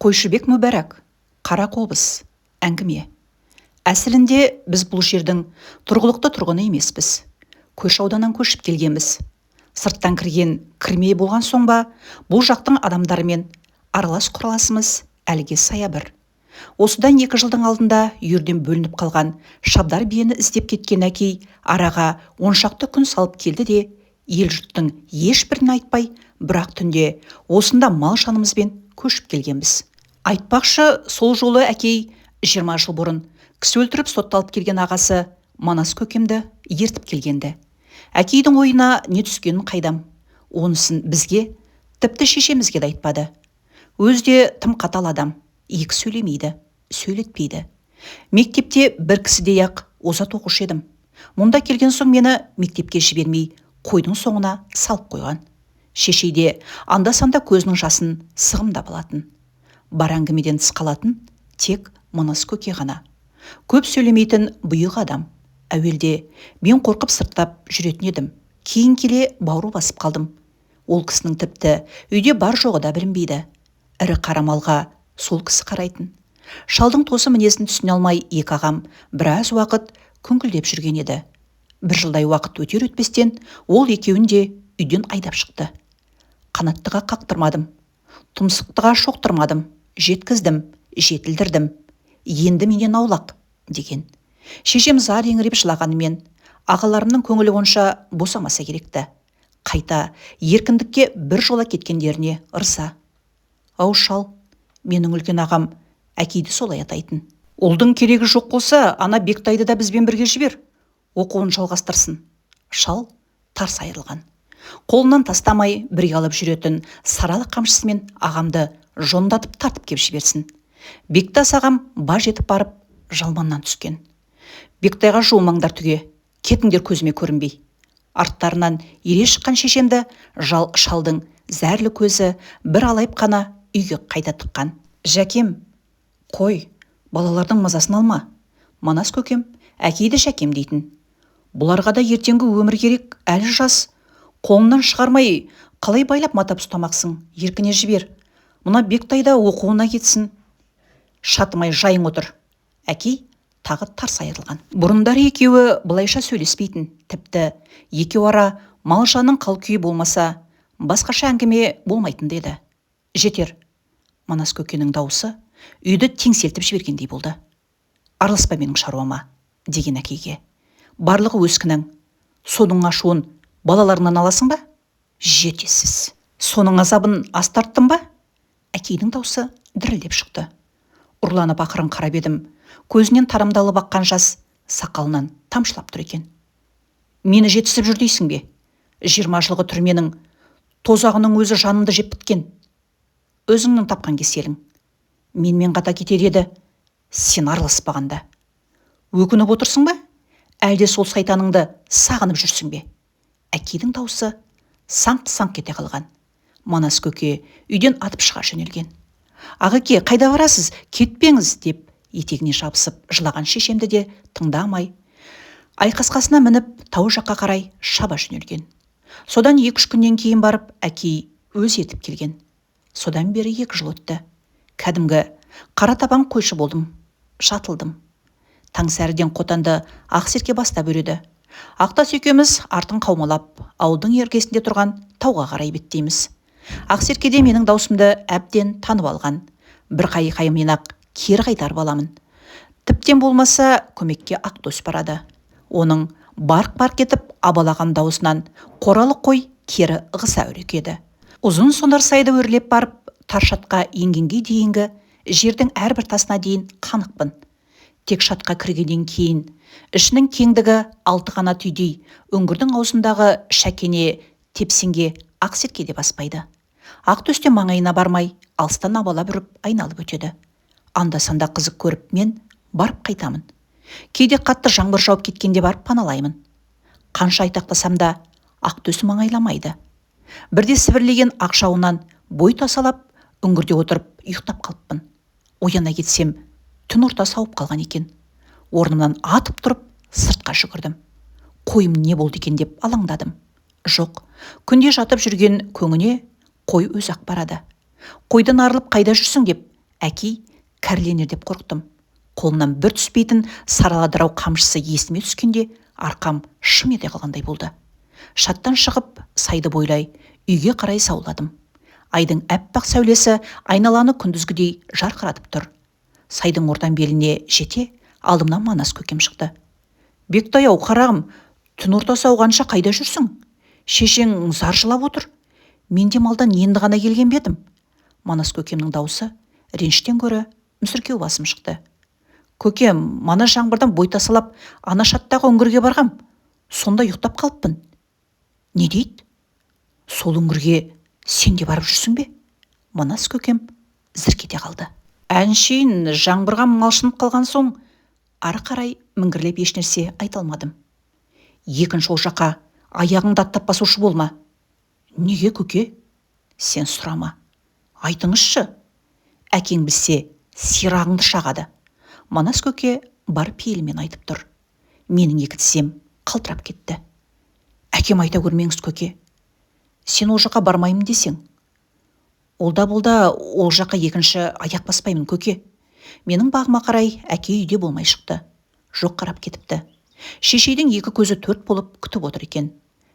Қойшыбек Мүбәрак, Қара қобыз, әңгіме. Әсілінде біз бұл жердің тұрғылықты тұрғыны емеспіз. Көрші ауданнан көшіп келгенбіз. Сырттан кірген кірмей болған соң ба, бұл жақтың адамдарымен аралас құраласымыз әлге сая бір. Осыдан 2 жылдың алдында үйірден бөлініп қалған Шабдар биені іздеп кеткен әкей араға 10 шақты күн салып келді де, ел жұрттың ешбірін айтпай, бірақ түнде осында мал шанымызбен көшіп келгенбіз. Айтпақшы, сол жолы әкей 20 жыл бұрын кісі өлтіріп сотталып келген ағасы Манас көкемді ертіп келгенді. Әкейдің ойына не түскенін қайдам. Онысын бізге, тіпті шешемізге де айтпады. Өзде тым қатал адам, екі сөйлемейді, сөйлетпейді. Мектепте бір кісідей-ақ озат оқушы едім. Мұнда келген соң мені мектепке жібермей, қойдың соңына салып қойған. Шешейде анда-санда көзінің жасын сығымдап алатын. Бар әңгімеден тыс қалатын тек Манас көке ғана. Көп сөйлемейтін бұйық адам. Әуелде мен қорқып сырттап жүретін едім. Кейін келе бауры басып қалдым. Ол кісінің тіпті үйде бар жоғы да білінбейді. Ірі қара малға сол кісі қарайтын. Шалдың тосы мінезін түсіне алмай екі ағам біраз уақыт күңкілдеп жүрген еді. 1 жылдай уақыт өтер өтпестен ол екеуін де үйден айдап шықты. Қанаттыға қақтырмадым, тұмсықтыға шоқтырмадым, жеткіздім, жетілдірдім. Енді менен аулақ деген. Шешем зар еңіреп жылағанымен, ағаларымның көңілі онша босамаса керекті. Қайта еркіндікке бір жола кеткендеріне ырза. Ау шал, менің үлкен ағам әкейді солай атайтын. Ұлдың керегі жоқ болса, ана Бектайды да бізбен бірге жібер, оқуын жалғастырсын. Шал тарс айырылған. Қолынан тастамай бірге алып жүретін саралы қамшысымен ағамды жондатып тартып кеп жіберсін. Бектас ағам баж етіп барып жалманнан түскен. Бектайға жуымаңдар түге, кетіңдер көзіме көрінбей. Арттарынан ере шыққан шешемді шалдың зәрлі көзі бір алайып қана үйге қайта тыққан. Жәкем, қой, балалардың мазасын алма. Манас көкем, әкейді Жәкем дейтін. Бұларға да ертеңгі өмір керек, әлі жас. Қолынан шығармай, қалай байлап матап ұстамақсың, еркіне жібер. Мұна Бектайда оқуына кетсін. Шатымай жайың отыр. Әкей тағы тарс айырылған. Бұрындар екеуі бұлайша сөйлеспейтін. Тіпті екеу ара малжанның қал-күйі болмаса, басқаша әңгіме болмайтын деді. Жетер. Манас көкенің дауысы үйді теңселтіп жібергендей болды. Араласпа менің шаруама, деген әкейге. Барлығы өз кінәң. Соның ашуын балаларынан аласың ба? Жетесіз. Соның азабын астарттың ба? Әкейдің дауысы дірілдеп шықты. Ұрланып ақырын қарап едім. Көзінен тарамдалып аққан жас сақалынан тамшылап тұр екен. Мені жетісіп жүр дейсің бе? 20 жылғы түрменің тозағының өзі жанымды жеп біткен. Өзіңнің тапқан кеселің. Менімен қата кетер еді, сен араласпағанда. Өкініп отырсың ба? Әлде сол сайтаныңды сағынып жүрсің бе? Әкейдің дауысы саңқ-саңқ кете қалған. Манас көке үйден атып шыға жөнелген. Ағеке, қайда барасыз? Кетпеңіз, деп етегіне жабысып жылаған шешемді де тыңдамай, айқасқасына мініп тау жаққа қарай шаба жөнелген. Содан 2-3 күннен кейін барып әкей өз етіп келген. Содан бері 2 жыл өтті. Кәдімгі қара табан қойшы болдым, жатылдым. Таңсәріден қотанды Ақсерке бастап өреді. Ақтас екеуміз артын қаумалап, ауылдың ергесінде тұрған тауға қарай беттейміз. Ақсеркеде менің даусымды әбден танып алған. Бір қайқайымнен-ақ кері қайтарып аламын. Тіптен болмаса көмекке Ақтөс барады. Оның барқ-барқ етіп абалаған даусынан қоралы қой кері ығыса өрекеді. Ұзын сонар сайды өрлеп барып, таршатқа енгенге дейінгі жердің әрбір тасына дейін қанықпын. Тек шатқа кіргеннен кейін ішінің кеңдігі 6 қанат үйдей үңгірдің аузындағы шәкене тепсінге Ақсерке де баспайды. Ақтөсте маңайына бармай, алыстан абалап үріп айналып өтеді. Анда-санда қызық көріп мен барып қайтамын. Кейде қатты жаңбыр жауып кеткенде барып паналаймын. Қанша айтақтасам да Ақтөс маңайламайды. Бірде сібірлеген ақшауынан бой тасалап, үңгірде отырып ұйықтап қалыппын. Ояна кетсем, түн орта сауып қалған екен. Орнымнан атып тұрып, сыртқа жүгірдім. Қойым не болды екен деп алаңдадым. Жоқ, күнде жатып жүрген көңіне қой өз-ақ барады. Қойдан арылып қайда жүрсің деп Әкей кәрленер деп қорықтым. Қолымнан бір түспейтін сараладырау қамшысы есіме түскенде арқам шым ете қалғандай болды. Шаттан шығып, сайды бойлай, үйге қарай сауладым. Айдың әппақ сәулесі айналаны күндізгідей жарқыратып тұр. Сайдың ордан беліне жете, алдымнан Манас көкем шықты. Бектай-ау, қарағым, түн ортасы ауғанша қайда жүрсің? Шешең зар жылап отыр. Мен де малдан енді ғана келген бедім. Манас көкемнің даусы реніштен гөрі мүсіркеу басым шықты. Көкем, мана жаңбырдан бой тасалап, ана шаттағы үңгірге барғам. Сонда ұйықтап қалыппын. Не дейді? Сол үңгірге сен де барып жүрсің бе? Манас көкем зіркете қалды. Әншейін жаңбырға малшынып қалған соң, ары қарай міңгірлеп ешнәрсе айта алмадым. Екінші ол жаққа аяғыңды аттап басушы болма. Неге, көке? Сен сұрама. Айтыңызшы. Әкең білсе, сирағыңды шағады. Манас көке бар пейілмен айтып тұр. Менің екі тізем қалтырап кетті. Әкем айта көрмеңіз, көке. Сен ол жаққа бармаймын десең. Олда-болда ол жаққа екінші аяқ баспаймын, көке. Менің бағыма қарай әке үйде болмай шықты. Жоқ, қарап кетіпті. Шешейдің екі көзі төрт болып күтіп отыр екен.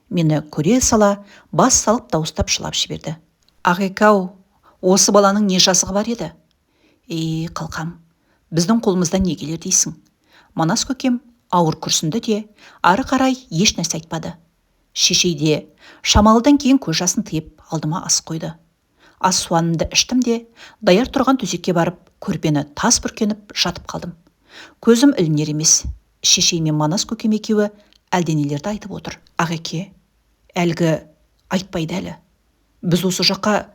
Мені көре сала, бас салып дауыстап жылап жіберді. Ағекау, осы баланың не жазығы бар еді? Қалқам, біздің қолымыздан не келер дейсің? Манас көкем ауыр күрсінді де, ары қарай еш нәрсе айтпады. Шешейде шамалыдан кейін көз жасын тыйып алдыма ас қойды. Ас суанымды іштім де, даяр тұрған төсекке барып, көрпені тас бүркеніп жатып қалдым. Көзім ілінер емес. Шешей мен Манас көкем екеуі әлденелерді айтып отыр. Ағеке, әлгі айтпайды әлі. Біз осы жаққа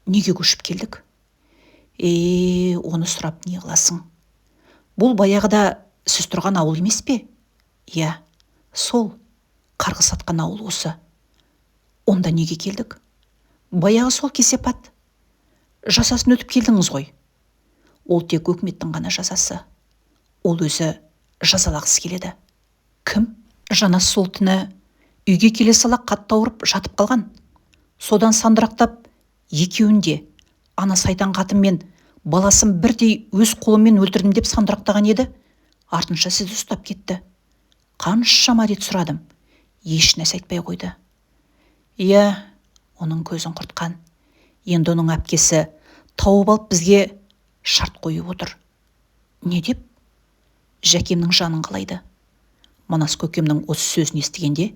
неге көшіп келдік? Оны сұрап не қыласың? Бұл баяғыда сіз тұрған ауыл емес пе? Иә, сол қарғыс атқан ауыл осы. Онда неге келдік? Баяғы сол кесепат. Жасасын өтіп келдіңіз ғой. Ол тек өкіметтің ғана жазасы. Ол өзі жазалағысы келеді. Кім? Жанас сол түні үйге келе сала қатты ауырып жатып қалған. Содан сандырақтап, екеуінде ана сайтан қатынмен баласын бірдей өз қолыммен өлтірдім деп сандырақтаған еді. Артынша сізді ұстап кетті. Қаншама рет сұрадым. Еш нәрсе айтпай қойды. Иә, оның көзін құртқан. Енді оның әпкесі тауып алып бізге шарт қойып отыр. Не деп? Жәкемнің жанын қалайды. Манас көкемнің осы сөзін естігенде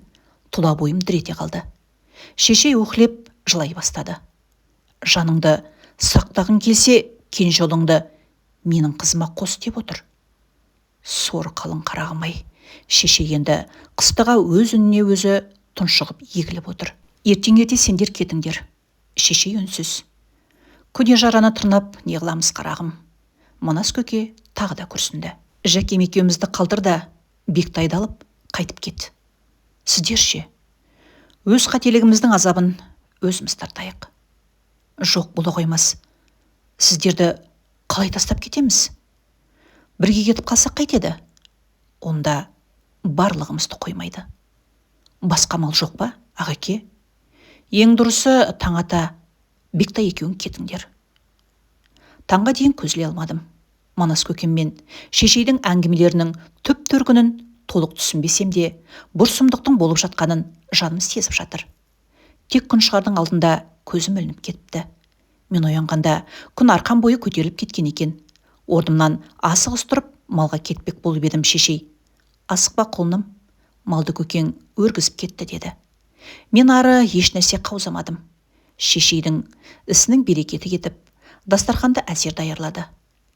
тұла бойым дір ете қалды. Шешей өкілеп жылай бастады. Жаныңды сақтағың келсе, кен жолыңды менің қызыма қос деп отыр. Сор қалың қарағымай. Шешей енді қыстыға өз үніне өзі тұншығып егіліп отыр. Ертең ерте сендер кетіңдер. Шешей үнсіз. Көне жараны тырнап не қыламыз, қарағым? Манас көке тағы да күрсінді. Жәкем екеумізді қалдыр да Бектайды алып қайтып кет. Сіздер ше? Өз қателігіміздің азабын өзіміз тартайық. Жоқ, бола қоймас. Сіздерді қалай тастап кетеміз? Бірге кетіп қалсақ қайтеді? Онда барлығымызды қоймайды. Басқа мал жоқ па, ағеке? Ең дұрысы таң ата Бектай екеуің кетіңдер. Таңға дейін көзіле алмадым. Манас көкеммен шешейдің әңгімелерінің түп төркінін толық түсінбесем де, бір сұмдықтың болып жатқанын жаным сезіп жатыр. Тек күн шығардың алдында көзім ілініп кетіпті. Мен оянғанда күн арқан бойы көтеріліп кеткен екен. Ордымнан асығыс тұрып малға кетпек болып едім. Шешей: асықпа құлыным, малды көкең өргізіп кетті деді. Мен ары еш нәрсе қаузамадым. Шешейдің ісінің берекеті кетіп, дастарханды әзер даярлады.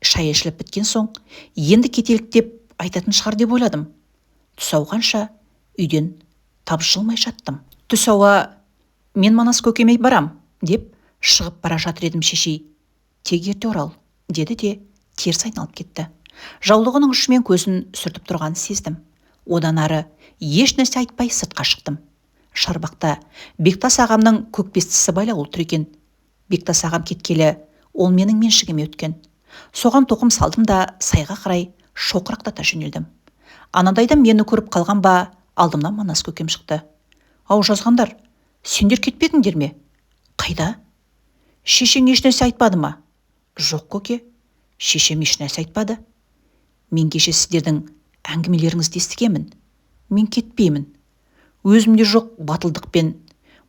Шай ішіліп біткен соң, енді кетелік деп айтатын шығар деп ойладым. Түс ауғанша үйден тапжылмай жаттым. Түс ауа мен Манас көкеме барам деп шығып бара жатыр едім. Шешей: тек ерте орал деді де теріс айналып кетті. Жаулығының ұшымен көзін сүртіп тұрғанын сездім. Одан ары еш нәрсе айтпай сыртқа шықтым. Шарбақта Бектас ағамның көкбестісі байлаулы тұр екен. Бектас ағам кеткелі ол менің меншігіме өткен. Соған тоқым салдым да сайға қарай шоқырақтата жөнелдім. Анадайда мені көріп қалған ба, алдымнан Манас көкем шықты. Ау жазғандар, сендер кетпедіңдер ме? Қайда? Шешең еш нәрсе айтпады ма? Жоқ көке, Шешем ешнәрсе айтпады. Мен кеше сіздердің әңгімелеріңізді естігемін. Мен кетпеймін. Өзімде жоқ батылдықпен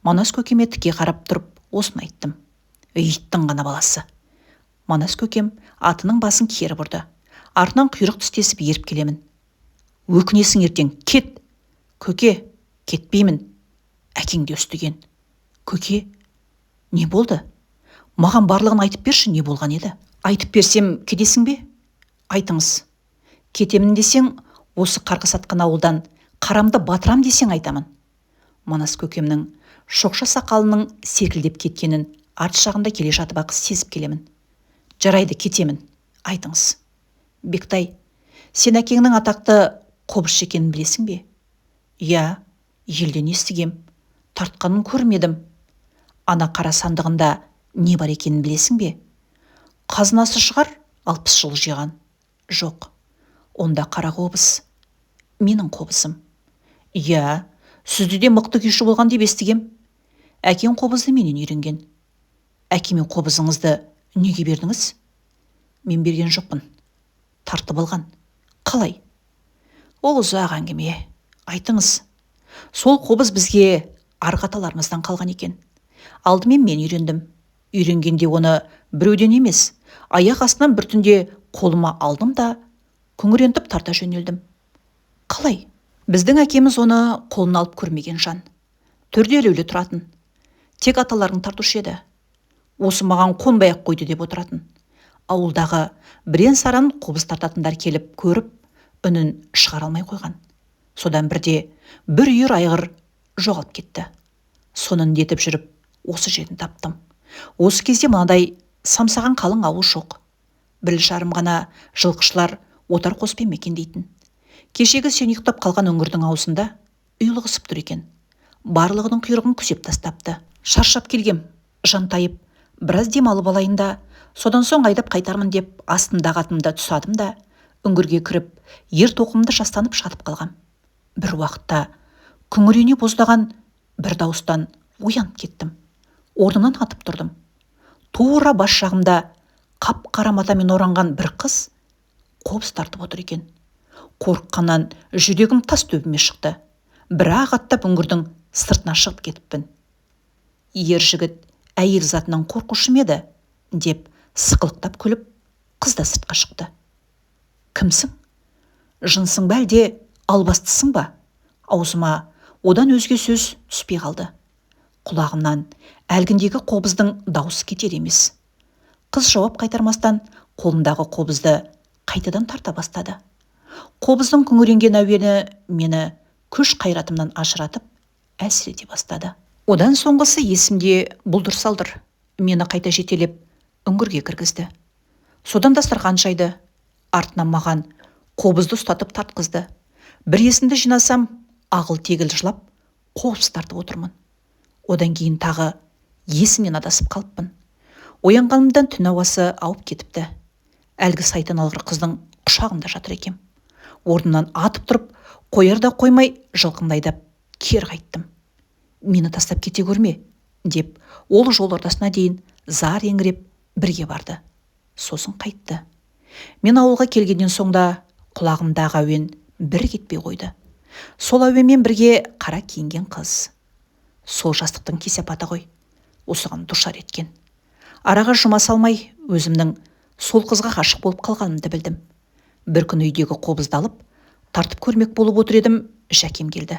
Манас көкеме тіке қарап тұрып осыны айттым. Иттің ғана баласы. Манас көкем атының басын кері бұрды. Артынан құйрық тістесіп еріп келемін. Өкінесің ертең, кет. Көке, кетпеймін. Әкең де өстіген. Көке, не болды? Маған барлығын айтып берші, не болған еді? Айтып берсем, кетесің бе? Айтыңыз. Кетемін десең, осы қарғы сатқан ауылдан қарамды батырам десең айтамын. Манас көкемнің шоқша сақалының секілдеп кеткенін арт жағында келе жатып ақ сезіп келемін. Жарайды, кетемін. Айтыңыз. Бектай, сен әкеңнің атақты қобызшы екенін білесің бе? Иә, елден естігем. Тартқанын көрмедім. Ана қара сандығында не бар екенін білесің бе? Қазынасы шығар, 60 жыл жиған. Жоқ, онда қара қобыз. Менің қобызым. Иә, сізді де мықты күйші болған деп естігем. Әкең қобызды менен үйренген. Әкеме қобызыңызды неге бердіңіз? Мен берген жоқпын. Тартып алған. Қалай? Ол ұзақ әңгіме. Айтыңыз. Сол қобыз бізге арғы аталарымыздан қалған екен. Алдымен мен үйрендім. Үйренгенде оны біреуден емес, аяқ астынан бір түнде қолыма алдым да күңірентіп тарта жөнелдім. Қалай? Біздің әкеміз оны қолына алып көрмеген жан. Төрде ілулі тұратын. Тек аталарың тартушы еді. Осы маған қонбай ақ қойды деп отыратын. Ауылдағы бірен саран қобыз тартатындар келіп көріп, үнін шығара алмай қойған. Содан бірде бір үйір айғыр жоғалып кетті. Сонын детіп жүріп, осы жерін таптым. Осы кезде мынадай самсаған қалың ауыл жоқ. Бір жарым ғана жылқышылар отар қоспен мекендейтін. Кешегі сен ұйықтап қалған өңірдің аузында ұйлығысып тұр екен. Барлығының құйрығын күзеп тастапты. Шаршап келгем, жантайып, біраз дем алып алайын да, содан соң айдап қайтармын деп астындағы атымда тұсадым да, үңгірге кіріп, ер тоқымды жастанып жатып қалғам. Бір уақытта күңірене боздаған бір дауыстан оянып кеттім. Орнымнан атып тұрдым. Тура бас жағымда қап-қара матамен оранған бір қыз қобыз тартып отыр екен. Қорыққаннан жүрегім тас төбеме шықты. Бірақ аттап үңгірдің сыртына шығып кетіппін. Ер жігіт әйел затынан қорқушы ме еді деп сықылықтап күліп, қыз да сыртқа шықты. Кімсің? Жынсың ба әлде албастысың ба? Аузыма одан өзге сөз түспей қалды. Құлағымнан әлгіндегі қобыздың даусы кетер емес. Қыз жауап қайтармастан қолындағы қобызды қайтадан тарта бастады. Қобыздың күңіренген әуені мені күш қайратымнан ажыратып, әлсірете бастады. Одан соңғысы есімде бұлдыр-салдыр. Мені қайта жетелеп үңгірге кіргізді. Содан дастархан жайды. Артынан маған қобызды ұстатып тартқызды. Бір есімді жинасам, ағыл-тегіл жылап, қобыз тартып отырмын. Одан кейін тағы есімнен адасып қалыппын. Оянғанымдан түн ауасы ауып кетіпті. Әлгі сайтан алғыр қыздың құшағында жатыр екем. Орнымнан атып тұрып, қояр да қоймай жылқымды айдап кері қайттым. Мені тастап кете көрме, деп ол жол ортасына дейін зар еңіреп бірге барды. Сосын қайтты. Мен ауылға келгеннен соңда құлағымдағы әуен бір кетпей қойды. Сол әуенмен бірге қара киінген қыз. Сол жастықтың кесепаты ғой, осыған душар еткен. Араға жұма салмай өзімнің сол қызға ғашық болып қалғанымды білдім. Бір күн үйдегі қобызды алып, тартып көрмек болып отыр едім, Жәкем келді.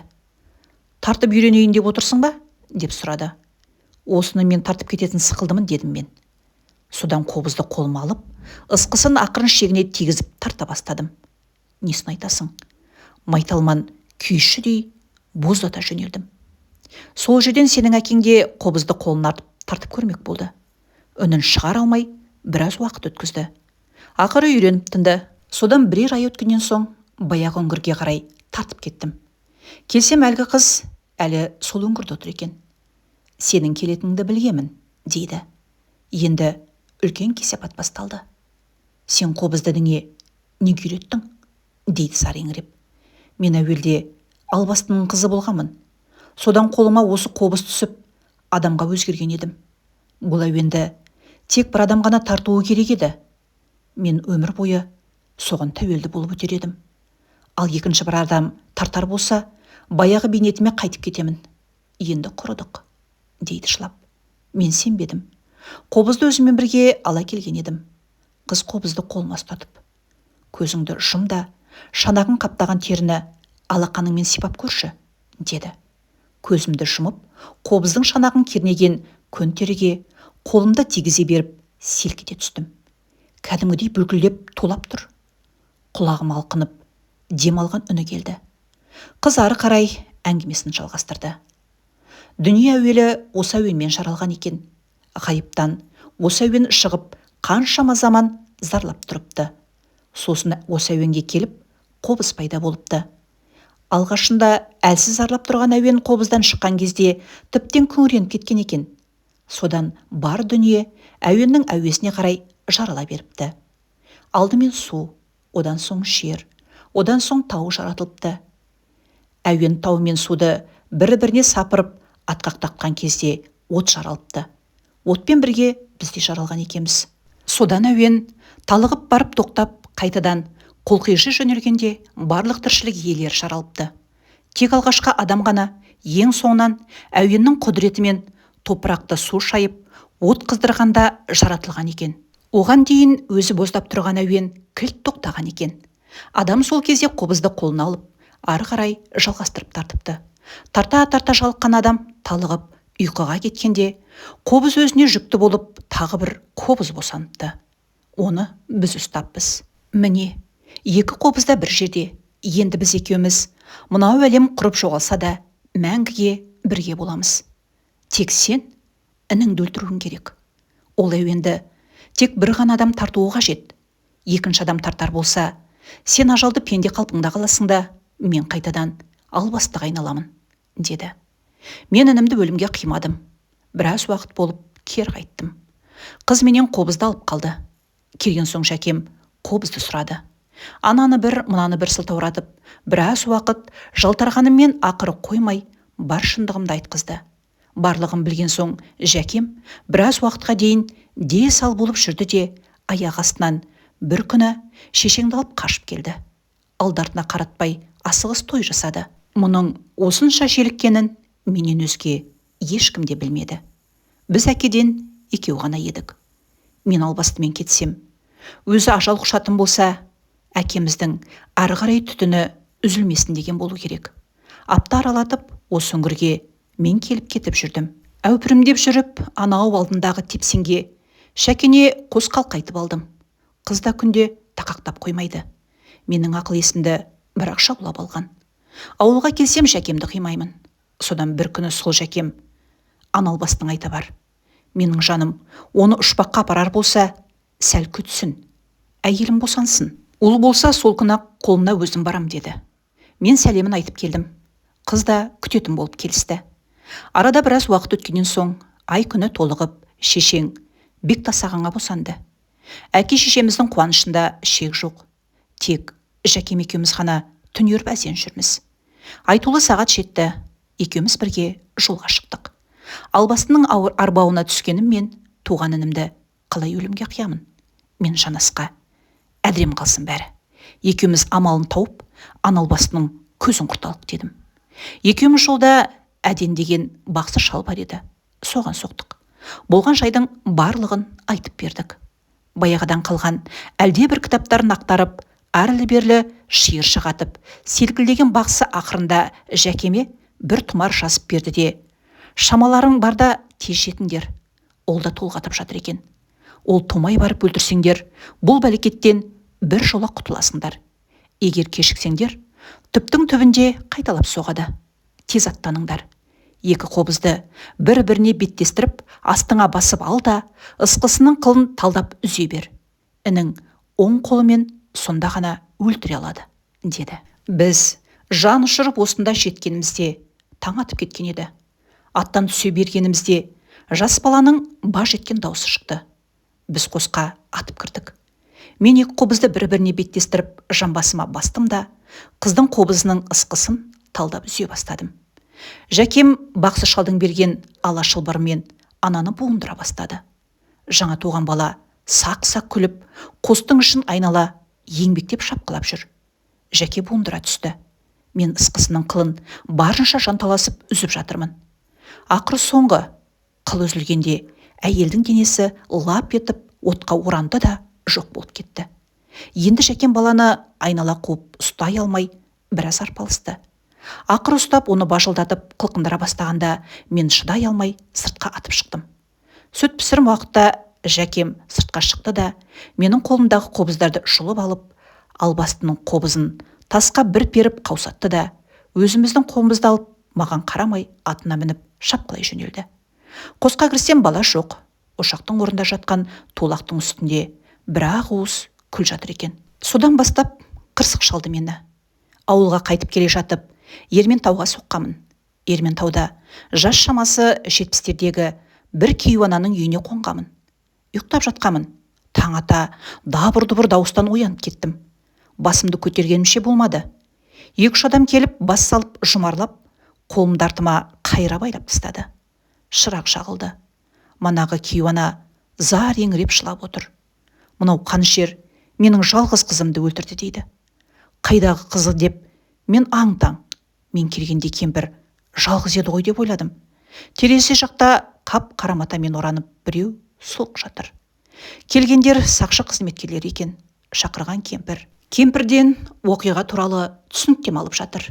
Тартып үйренейін деп отырсың ба? Деп сұрады. Осыны мен тартып кететін сықылдымын, дедім мен. Содан қобызды қолыма алып, ысқысын ақырын шегіне тигізіп тарта бастадым. Несін айтасың? Майталман күйшідей боздата жөнелдім. Сол жерден сенің әкеңде қобызды қолына тартып көрмек болды. Үнін шығар алмай, біраз уақыт өткізді. Ақыры үйреніп тынды. Содан бірер ай өткеннен соң баяғы үңгірге қарай тартып кеттім. Келсем әлгі қыз әлі сол үңгірде отыр екен. Сенің келетініңді білгемін, дейді. Енді үлкен кесепат басталды. Сен қобызды неге үйреттің? Дейді сары еңіреп. Мен әуелде албастының қызы болғамын. Содан қолыма осы қобыз түсіп, адамға өзгерген едім. Бұл әуенді тек бір адам ғана тартуы керек еді. Мен өмір бойы соған тәуелді болып өтер едім. Ал екінші бір адам тартар болса, баяғы бейнетіме қайтып кетемін. Енді құрыдық, дейді жылап. Мен сенбедім. Қобызды өзіммен бірге ала келген едім. Қыз қобызды қолыма ұстатып: көзіңді жұм да шанағын қаптаған теріні алақаныңмен сипап көрші, деді. Көзімді жұмып, қобыздың шанағын кернеген көн теріге қолымды тигізе беріп селк ете түстім. Кәдімгідей бүлкілдеп тулап тұр. Құлағым алқынып, дем алған үні келді. Қыз ары қарай әңгімесін жалғастырды. Дүние әуелі осы әуенмен жаралған екен. Ғайыптан осы әуен шығып, қаншама заман зарлап тұрыпты. Сосын осы әуенге келіп, қобыз пайда болыпты. Алғашында әлсіз зарлап тұрған әуен қобыздан шыққан кезде тіптен күңіреніп кеткен екен. Содан бар дүние әуеннің әуесіне қарай жарала беріпті. Алдымен су, одан соң жер, одан соң тау жаратылыпты. Әуен тау мен суды бірі-біріне сапырып атқақтатқан кезде от жаралыпты. Отпен бірге біз де жаралған екеміз. Содан әуен талығып барып тоқтап, қайтадан қолқишы жөнелгенде барлық тіршілік иелері жаралыпты. Тек алғашқы адам ғана ең соңынан әуеннің құдіретімен топырақты су шайып, от қыздырғанда жаратылған екен. Оған дейін өзі боздап тұрған әуен кілт тоқтаған екен. Адам сол кезде қобызды қолына алып, ары қарай жалғастырып тартыпты. Тарта-тарта жалыққан адам талығып ұйқыға кеткенде, қобыз өзіне жүкті болып, тағы бір қобыз босаныпты. Оны біз ұстаппыз. Міне, екі қобыз да бір жерде. Енді біз екеуміз мынау әлем құрып жоғалса да мәңгіге бірге боламыз. Тек сен ініңді өлтіруің керек. Ол әуенді тек бір ғана адам тартуы қажет. Екінші адам тартар болса, сен ажалды пенде қалпыңда қаласың да, мен қайтадан албастыға айналамын, деді. Мен інімді өлімге қимадым. Біраз уақыт болып кер қайттым. Қыз менен қобызды алып қалды. Келген соң Жәкем қобызды сұрады. Ананы бір, мынаны бір сылтауратып, біраз уақыт жалтарғаныммен ақыры қоймай, бар шындығымды айтқызды. Барлығын білген соң Жәкем біраз уақытқа дейін де сал болып жүрді де, аяқ астынан бір күні шешеңді алып қашып келді. Алдартына қаратпай асығыс той жасады. Мұның осынша желіккенін менен өзге ешкім де білмеді. Біз әкеден екеу ғана едік. Мен албастымен кетсем, өзі ажал құшатын болса, әкеміздің ары қарай түтіні үзілмесін деген болу керек. Апта аралатып, осы үңгірге мен келіп кетіп жүрдім. Әупірімдеп жүріп, анау алдындағы тепсеңге Шәкене қос қалқайтып алдым. Қыз да күнде тақақтап қоймайды. Менің ақыл есімді бірақ шаулап алған. Ауылға келсем Жәкемді қимаймын. Содан бір күні сол Жәкем: Аналбастың айта бар. Менің жаным оны ұшпаққа апарар болса, сәл күтсін. Әйелім босансын. Ол болса сол күні қолына өзім барам, деді. Мен сәлемін айтып келдім. Қыз да күтетін болып келісті. Арада біраз уақыт өткеннен соң ай күні толығып, шешең Бектасағанға босанды. Әке шешеміздің қуанышында шек жоқ. Тек Жәкем екеуміз ғана түнеріп әзен жүрміз. Айтулы сағат жетті. Екеуміз бірге жолға шықтық. Албастының арбауына түскенім мен туған інімді қалай өлімге қиямын? Мен жанасқа. Әдірем қалсын бәрі. Екеуміз амалын тауып, Аналбастының көзін құрталық, дедім. Екеуміз жолда әден деген бақсы шал бар еді. Соған соқтық. Болған жайдың барлығын айтып бердік. Баяғыдан қалған әлде бір кітаптарын ақтарып, әрлі-берлі шиыр шығатып, селкілдеген бақсы ақырында Жәкеме бір тұмар жазып берді де: шамаларың барда тез жетіңдер. Ол да толғатып жатыр екен. Ол тумай барып өлтірсеңдер, бұл бәлекеттен бір жола құтыласыңдар. Егер кешіксеңдер, түптің түбінде қайталап соғады. Тез аттаныңдар. Екі қобызды бір-біріне беттестіріп, астыңа басып ал да, ысқысының қылын талдап үзе бер. Інің оң қолымен сонда ғана өлтіре алады, деді. Біз жан ұшырып осында жеткенімізде таң атып кеткен еді. Аттан түсе бергенімізде жас баланың баж еткен даусы шықты. Біз қосқа атып кірдік. Мен екі қобызды бір-біріне беттестіріп жамбасыма бастым да, қыздың қобызының ысқысын талдап үзе бастадым. Жәкем бақсы шалдың берген ала шылбырымен ананы буындыра бастады. Жаңа туған бала сақ-сақ күліп, қостың ішін айнала еңбектеп шапқылап жүр. Жәке буындыра түсті. Мен ысқысының қылын барынша жанталасып үзіп жатырмын. Ақыры соңғы қыл үзілгенде әйелдің денесі лап етіп отқа оранды да жоқ болып кетті. Енді Жәкем баланы айнала қуып ұстай алмай біраз арпалысты. Ақыры ұстап, оны бажылдатып қылқындыра бастағанда мен шыдай алмай сыртқа атып шықтым. Сүт пісірім уақытта Жәкем сыртқа шықты да менің қолымдағы қобыздарды жұлып алып, албастының қобызын тасқа бір періп қаусатты да өзіміздің қолымызды алып маған қарамай атына мініп шапқылай жөнелді. Қосқа кірсем бала жоқ. Ошақтың орнында жатқан толақтың үстінде бір-ақ уыс күл жатыр екен. Содан бастап қырсық шалды мені. Ауылға қайтып келе жатып Ерментауға соққамын. Ерментауда жас шамасы 70-тердегі бір кейуананың үйіне қонғамын. Ұйықтап жатқамын. Таң ата дабыр-дұбыр дауыстан оянып кеттім. Басымды көтергенімше болмады. 2-3 адам келіп бас салып жұмарлап, қолымды артыма қайыра байлап тастады. Шырақ жағылды. Манағы кейуана зар еңіреп жылап отыр. Мынау қанішер менің жалғыз қызымды өлтірді дейді. Қайдағы қызы деп мен аң-таң. Мен келгенде кемпір жалғыз еді ғой деп ойладым. Терезе жақта қап қараматамен оранып біреу сұлқ жатыр. Келгендер сақшы қызметкерлері екен. Шақырған кемпір. Кемпірден оқиға туралы түсініктеме алып жатыр.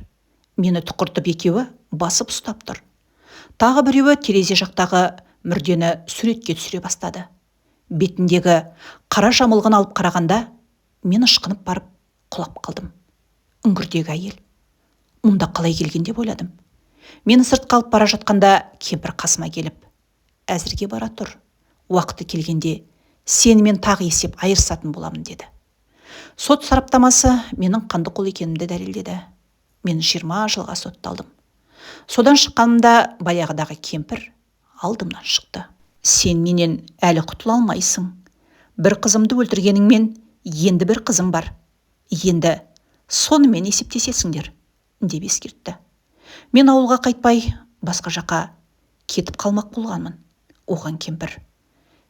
Мені тұқыртып екеуі басып ұстап тұр. Тағы біреуі терезе жақтағы мүрдені суретке түсіре бастады. Бетіндегі қара жамылғын алып қарағанда мен ышқынып барып құлап қалдым. Үңгірдегі әйел. Мұнда қалай келген деп ойладым. Мені сыртқа алып бара жатқанда кемпір қасыма келіп: әзірге бара тұр. Уақыты келгенде сенімен тағы есеп айырсатын боламын деді. Сот сараптамасы менің қанды қол екенімді дәлелдеді. Мен 20 жылға сотталдым. Содан шыққанымда баяғыдағы кемпір алдымнан шықты. Сен менен әлі құтыла алмайсың. Бір қызымды өлтіргеніңмен енді бір қызым бар. Енді сонымен есептесесіңдер деп ескертті. Мен ауылға қайтпай басқа жаққа кетіп қалмақ болғанмын. Оған кемпір: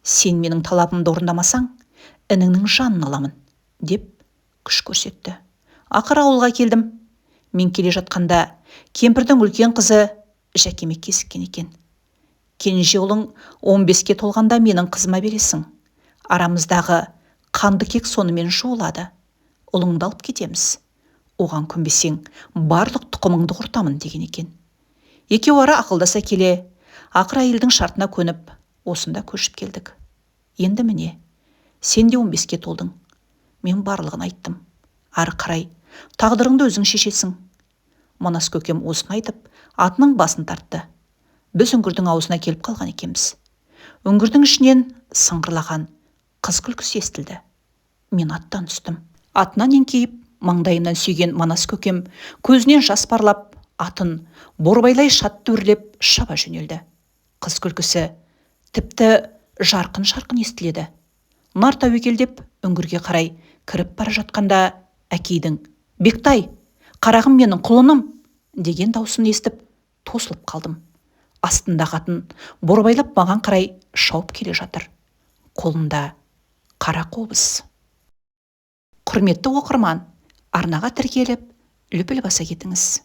сен менің талабымды орындамасаң, ініңнің жанын аламын деп күш көрсетті. Ақыры ауылға келдім. Мен келе жатқанда кемпірдің үлкен қызы Жәкеме кесіккен екен. Кенже ұлың 15-ке толғанда менің қызыма бересің. Арамыздағы қанды кек сонымен жуылады. Ұлыңды алып кетеміз. Оған көнбесең, барлық тұқымыңды құртамын деген екен. Екеуі ара ақылдаса келе, ақыры әйелдің шартына көніп, осында көшіп келдік. Енді міне, сен де 15-ке толдың. Мен барлығын айттым. Ары қарай тағдырыңды өзің шешесің. Манас көкем осыны айтып, атының басын тартты. Біз үңгірдің аузына келіп қалған екенбіз. Үңгірдің ішінен сыңғырлаған қыз күлкісі естілді. Мен аттан түстім. Атынан еңкейіп, маңдайымнан сүйген Манас көкем көзінен жас парлап, атын борбайлай шатты үрлеп шаба жөнелді. Қыз күлкісі тіпті жарқын-жарқын естіледі. Нар тәуекелдеп үңгірге қарай кіріп бара жатқанда әкейдің: «Бектай, қарағым менің құлыным!» деген даусын естіп тосылып қалдым. Астында қатын борбайлап маған қарай шауып келе жатыр. Қолында қара қобыз. Құрметті оқырман, арнаға тіркеліп, лүпіл баса кетіңіз.